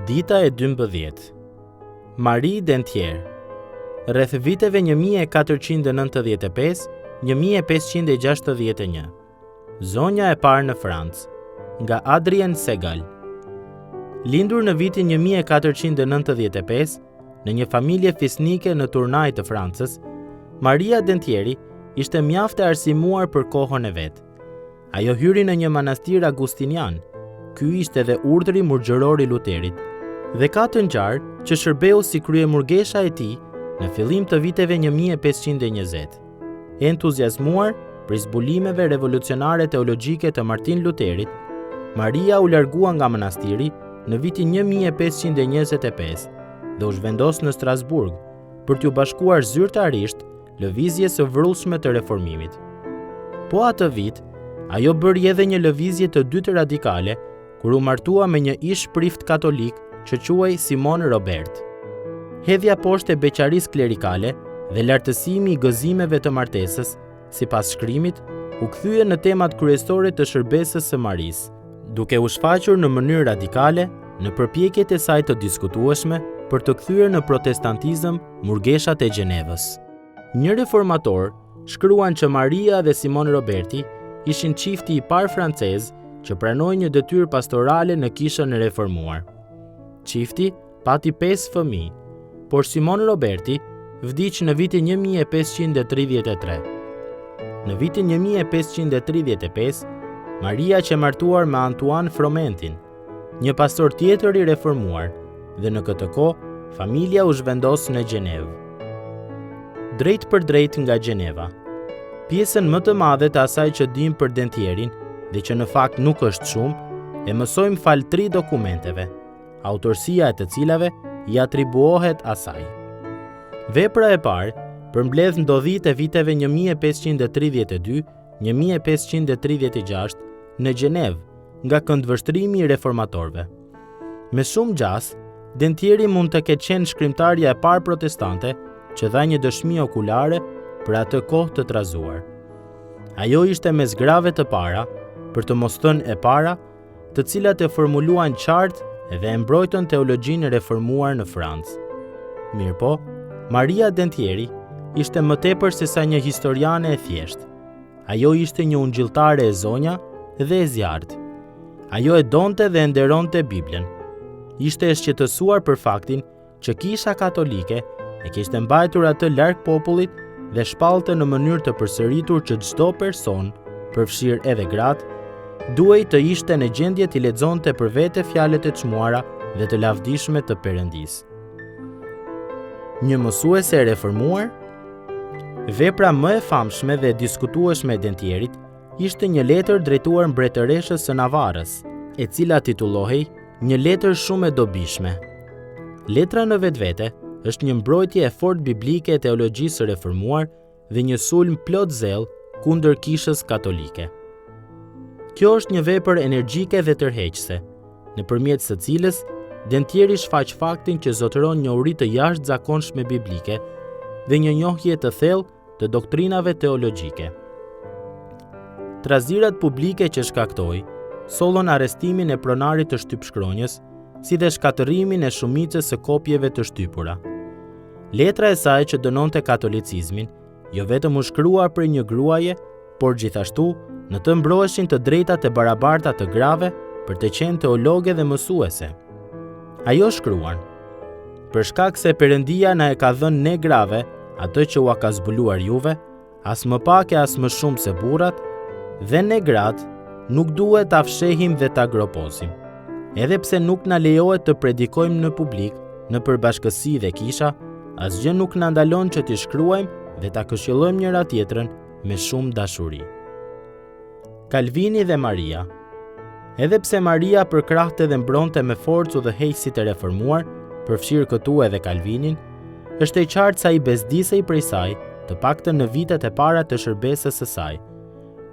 Dita e 12. Marie Dentier. Rreth viteve 1495-1561. Zonja e parë në Francë, nga Adrien Segal. Lindur në vitin 1495 në një familje fisnike në Tournai të Francës, Maria Dentieri ishte mjaft e arsimuar për kohën e vet. Ajo hyri në një manastir agustinian. Ky ishte edhe urdhri murgjëror i Luterit, dhe ka të ngjarë që shërbeu si kryemurgesha e tij në fillim të viteve 1520. Entuziazmuar për zbulimeve revolucionare teologjike të Martin Luterit, Maria u largua nga manastiri në vitin 1525 dhe u zhvendos në Strasburg për t'u bashkuar zyrtarisht lëvizjes së vrullshme të reformimit. Po atë vit, ajo bëri edhe një lëvizje të dytë radikale, kur u martua me një ish prift katolik që quhej Simon Robert. Hedhja poshtë e beqarisë klerikale dhe lartësimi i gëzimeve të martesës, sipas shkrimit, u kthye në temat kryesore të shërbesës së Marisë, duke u shfaqur në mënyrë radikale në përpjekjet e saj të diskutueshme për të kthyer në protestantizëm murgeshat e Gjenevës. Një reformator shkruan që Maria dhe Simon Roberti ishin çifti i parë francez që pranoi një detyrë pastorale në kishën e reformuar. Çifti pati 5 fëmijë, por Simon Roberti vdiq në vitin 1533. Në vitin 1535, Maria që martuar me Antoine Fromentin, një pastor tjetër i reformuar, dhe në këtë kohë familja u zhvendos në Gjenevë. Drejt për drejt nga Gjeneva. Pjesën më të madhe të asaj që dim për Dentierin, dhe që në fakt nuk është shumë, e mësojmë fal 3 dokumenteve, autorësia e të cilave i atribuohet asaj. Vepra e parë përmbledh ndodhit e viteve 1532-1536 në Gjenevë nga këndvështrimi i reformatorëve. Me shumë gjas, Dentieri mund të ketë qenë shkrimtarja e parë protestante që dha një dëshmi okulare për atë kohë të trazuar. Ajo ishte mes grave të para, për të mos thënë e para, të cilat e formuluan qartë dhe e mbrojtën teologjinë reformuar në Francë. Mirëpo, Maria Dentieri ishte më tepër se sa një historiane e thjeshtë. Ajo ishte një ungjilltare e zonja dhe e zjarrt. Ajo e donte dhe e nderonte Biblën. Ishte e shqetësuar për faktin që Kisha Katolike e kishte mbajtur atë larg popullit dhe shpallte në mënyrë të përsëritur që çdo person, përfshirë edhe gratë, duhej të ishte në gjendje të lexonte për vete fjalët e çmuara dhe të lavdishme të Perëndisë. Një mësuese e reformuar? Vepra më e famshme dhe e diskutueshme e Dentierit ishte një letër drejtuar mbretëreshës së Navarrës, e cila titullohej Një letër shumë e dobishme. Letra në vetvete është një mbrojtje e fortë biblike e teologjisë së reformuar dhe një sulm plot zell kundër kishës katolike. Kjo është një vepër energjike dhe tërheqëse, nëpërmjet së cilës Dentieri shfaq faktin që zotëron një uri të jashtëzakonshme biblike dhe një njohje të thellë të doktrinave teologjike. Trazirat publike që shkaktoi sollon arrestimin e pronarit të shtypshkronjës, si dhe shkatërimin e shumicës së kopjeve të shtypura. Letra e saj që dënonte katolicizmin, jo vetëm u shkruar për një gruaje, por gjithashtu në të mbroheshin të drejtat e barabarta të grave për të qenë teologe dhe mësuese. Ajo shkruan: "Për shkak se Perëndia na e ka dhënë ne grave atë që ua ka zbuluar juve, as më pak e as më shumë se burrat, dhe ne gratë nuk duhet ta fshehim dhe ta groposim. Edhe pse nuk na lejohet të predikojmë në publik, në përbashkësi dhe kisha, asgjë nuk na ndalon që t'i shkruajmë dhe ta këshillojmë njëra tjetrën me shumë dashuri." Calvini dhe Maria. Edhe pse Maria përkrahte dhe mbronte me forcë udhëheqësit e reformuar, përfshirë këtu edhe Calvinin, është e qartë sa i bezdisej prej saj, të paktën në vitet e para të shërbesës së saj,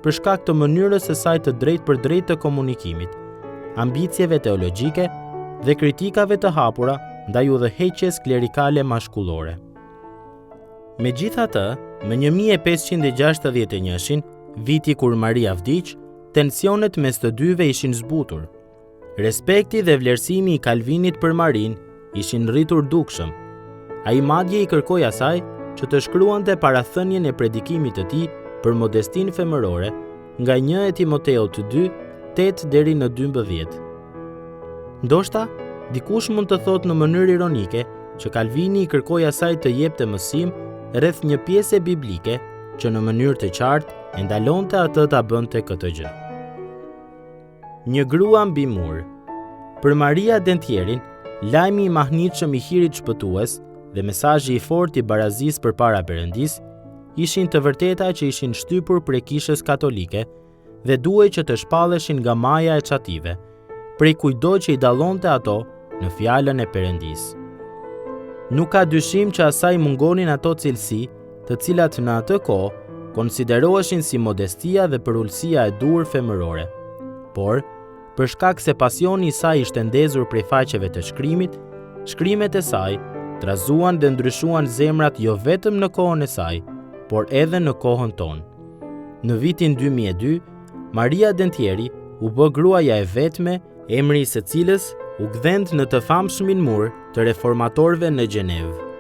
për shkak të mënyrës së saj të drejtë për drejtë të komunikimit, ambicieve teologjike dhe kritikave të hapura ndaj udhëheqjes klerikale mashkullore. Megjithatë, në 1561, viti kur Maria vdiq, tensionet mes të dyve ishin zbutur. Respekti dhe vlerësimi i Calvinit për Marin ishin rritur dukshëm. Ai madje i kërkoi asaj që të shkruante parathënien e predikimit të tij për modestinë femërore nga 1 Timoteut 2, 8 deri në 12. Ndoshta, dikush mund të thotë në mënyrë ironike që Calvini i kërkoi asaj të jepte mësim rreth një pjese biblike që në mënyrë të qartë e ndalonte atë ta bënte këtë gjë. Një grua mbi mur. Për Maria Dentierin, lajmi i mahnitshëm i hirit shpëtues dhe mesazhi i fortë i barazisë përpara Perëndis ishin të vërteta që ishin shtypur prej kishës katolike dhe duhej që të shpalleshin nga maja e çative, prej kujdo që i dallonte ato në fjalën e Perëndis. Nuk ka dyshim që asaj mungonin ato cilësi, të cilat në atë kohë konsideroheshin si modestia dhe përullësia e dur femërore. Por, për shkak se pasioni i saj ishte ndezur prej faqeve të shkrimit, shkrimet e saj trazuan dhe ndryshuan zemrat jo vetëm në kohën e saj, por edhe në kohën tonë. Në vitin 2002, Maria Dentieri u bë gruaja e vetme, emri i së cilës u gdhend në të famshmin mur të reformatorëve në Gjenevë.